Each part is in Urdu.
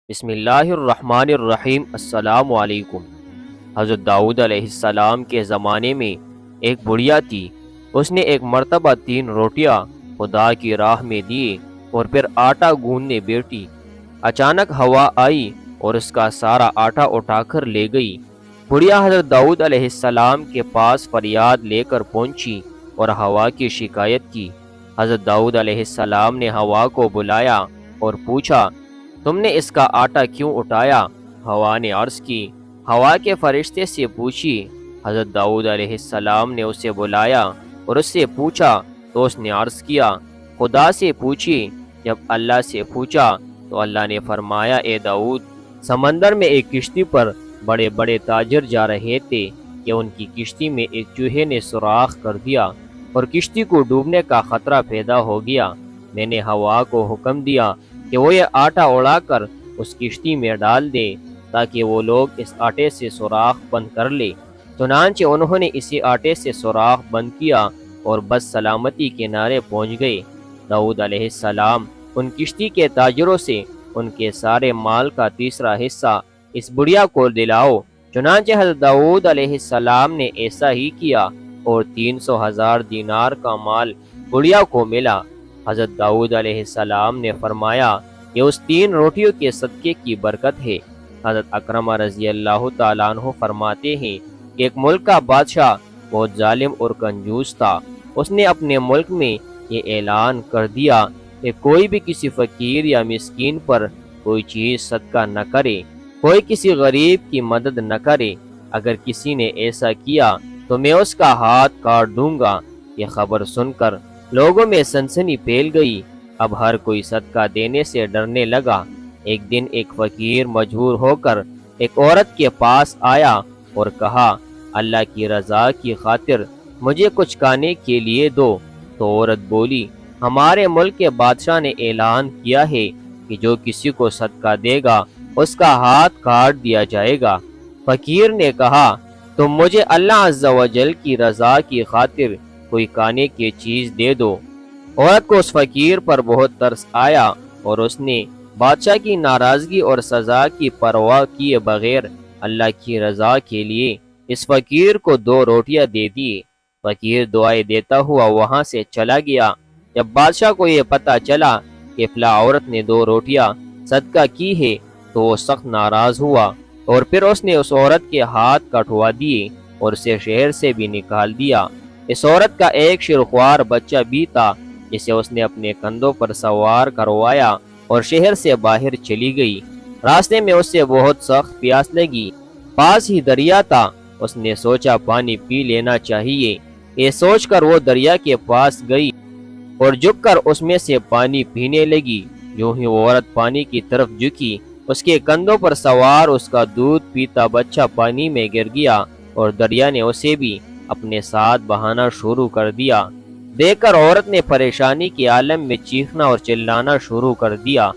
بسم اللہ الرحمن الرحیم۔ السلام علیکم۔ حضرت داؤد علیہ السلام کے زمانے میں ایک بڑھیا تھی۔ اس نے ایک مرتبہ 3 روٹیاں خدا کی راہ میں دیے اور پھر آٹا گوندنے بیٹھی۔ اچانک ہوا آئی اور اس کا سارا آٹا اٹھا کر لے گئی۔ بڑھیا حضرت داؤد علیہ السلام کے پاس فریاد لے کر پہنچی اور ہوا کی شکایت کی۔ حضرت داؤد علیہ السلام نے ہوا کو بلایا اور پوچھا، تم نے اس کا آٹا کیوں اٹھایا؟ ہوا نے عرض کی، ہوا کے فرشتے سے پوچھی۔ حضرت داؤد علیہ السلام نے اسے بلایا اور اس سے پوچھا تو اس نے عرض کیا، خدا سے پوچھی۔ جب اللہ سے پوچھا تو اللہ نے فرمایا، اے داؤد، سمندر میں ایک کشتی پر بڑے بڑے تاجر جا رہے تھے کہ ان کی کشتی میں ایک چوہے نے سوراخ کر دیا اور کشتی کو ڈوبنے کا خطرہ پیدا ہو گیا۔ میں نے ہوا کو حکم دیا کہ وہ یہ آٹا اڑا کر اس کشتی میں ڈال دے تاکہ وہ لوگ اس آٹے سے سوراخ بند کر لے۔ چنانچہ انہوں نے اسی آٹے سے سوراخ بند کیا اور بس سلامتی کنارے پہنچ گئے۔ داؤد علیہ السلام ان کشتی کے تاجروں سے ان کے سارے مال کا تیسرا حصہ اس بڑھیا کو دلاؤ۔ چنانچہ حضرت داؤد علیہ السلام نے ایسا ہی کیا اور 300,000 دینار کا مال بڑھیا کو ملا۔ حضرت داؤد علیہ السلام نے فرمایا، یہ اس 3 روٹیوں کے صدقے کی برکت ہے۔ حضرت اکرمہ رضی اللہ تعالیٰ عنہ فرماتے ہیں کہ ایک ملک کا بادشاہ بہت ظالم اور کنجوس تھا۔ اس نے اپنے ملک میں یہ اعلان کر دیا کہ کوئی بھی کسی فقیر یا مسکین پر کوئی چیز صدقہ نہ کرے، کوئی کسی غریب کی مدد نہ کرے۔ اگر کسی نے ایسا کیا تو میں اس کا ہاتھ کاٹ دوں گا۔ یہ خبر سن کر لوگوں میں سنسنی پھیل گئی۔ اب ہر کوئی صدقہ دینے سے ڈرنے لگا۔ ایک دن ایک فقیر مجبور ہو کر ایک عورت کے پاس آیا اور کہا، اللہ کی رضا کی خاطر مجھے کچھ کھانے کے لیے دو۔ تو عورت بولی، ہمارے ملک کے بادشاہ نے اعلان کیا ہے کہ جو کسی کو صدقہ دے گا اس کا ہاتھ کاٹ دیا جائے گا۔ فقیر نے کہا، تم مجھے اللہ عز و جل کی رضا کی خاطر کوئی کھانے کی چیز دے دو۔ عورت کو اس فقیر پر بہت ترس آیا اور اس نے بادشاہ کی ناراضگی اور سزا کی پرواہ کیے بغیر اللہ کی رضا کے لیے اس فقیر کو 2 روٹیاں دے دیے۔ فقیر دعائیں دیتا ہوا وہاں سے چلا گیا۔ جب بادشاہ کو یہ پتہ چلا کہ فلاں عورت نے 2 روٹیاں صدقہ کی ہے تو وہ سخت ناراض ہوا اور پھر اس نے اس عورت کے ہاتھ کٹوا دیے اور اسے شہر سے بھی نکال دیا۔ اس عورت کا ایک شیرخوار بچہ بھی تھا جسے اس نے اپنے کندھوں پر سوار کروایا اور شہر سے باہر چلی گئی۔ راستے میں اس سے بہت سخت پیاس لگی۔ پاس ہی دریا تھا۔ اس نے سوچا پانی پی لینا چاہیے۔ یہ سوچ کر وہ دریا کے پاس گئی اور جھک کر اس میں سے پانی پینے لگی۔ جو ہی وہ عورت پانی کی طرف جھکی، اس کے کندھوں پر سوار اس کا دودھ پیتا بچہ پانی میں گر گیا اور دریا نے اسے بھی اپنے ساتھ بہانا شروع کر دیا۔ دیکھ کر عورت نے پریشانی کے عالم میں چیخنا اور چلانا شروع کر دیا۔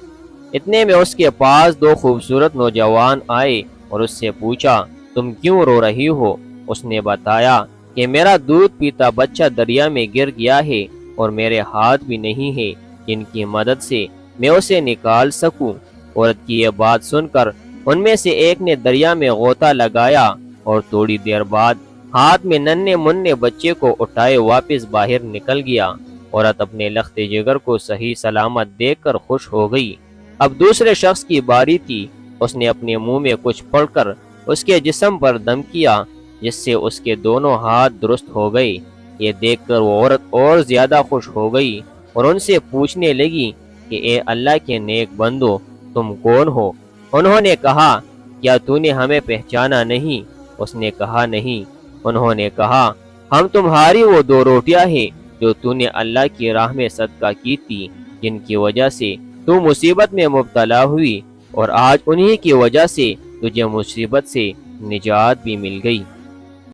اتنے میں اس کے پاس 2 خوبصورت نوجوان آئے اور اس سے پوچھا، تم کیوں رو رہی ہو؟ اس نے بتایا کہ میرا دودھ پیتا بچہ دریا میں گر گیا ہے اور میرے ہاتھ بھی نہیں ہے جن کی مدد سے میں اسے نکال سکوں۔ عورت کی یہ بات سن کر ان میں سے ایک نے دریا میں غوطہ لگایا اور تھوڑی دیر بعد ہاتھ میں ننھے منھے بچے کو اٹھائے واپس باہر نکل گیا۔ عورت اپنے لخت جگر کو صحیح سلامت دیکھ کر خوش ہو گئی۔ اب دوسرے شخص کی باری تھی۔ اس نے اپنے منہ میں کچھ پڑ کر اس کے جسم پر دم کیا جس سے اس کے دونوں ہاتھ درست ہو گئے۔ یہ دیکھ کر وہ عورت اور زیادہ خوش ہو گئی اور ان سے پوچھنے لگی کہ اے اللہ کے نیک بندو، تم کون ہو؟ انہوں نے کہا، کیا تو نے ہمیں پہچانا نہیں؟ اس نے کہا، نہیں۔ انہوں نے کہا، ہم تمہاری وہ 2 روٹیاں ہیں جو تو نے اللہ کی راہ میں صدقہ کی تھی، جن کی وجہ سے تو مصیبت میں مبتلا ہوئی اور آج انہی کی وجہ سے تجھے مصیبت سے نجات بھی مل گئی۔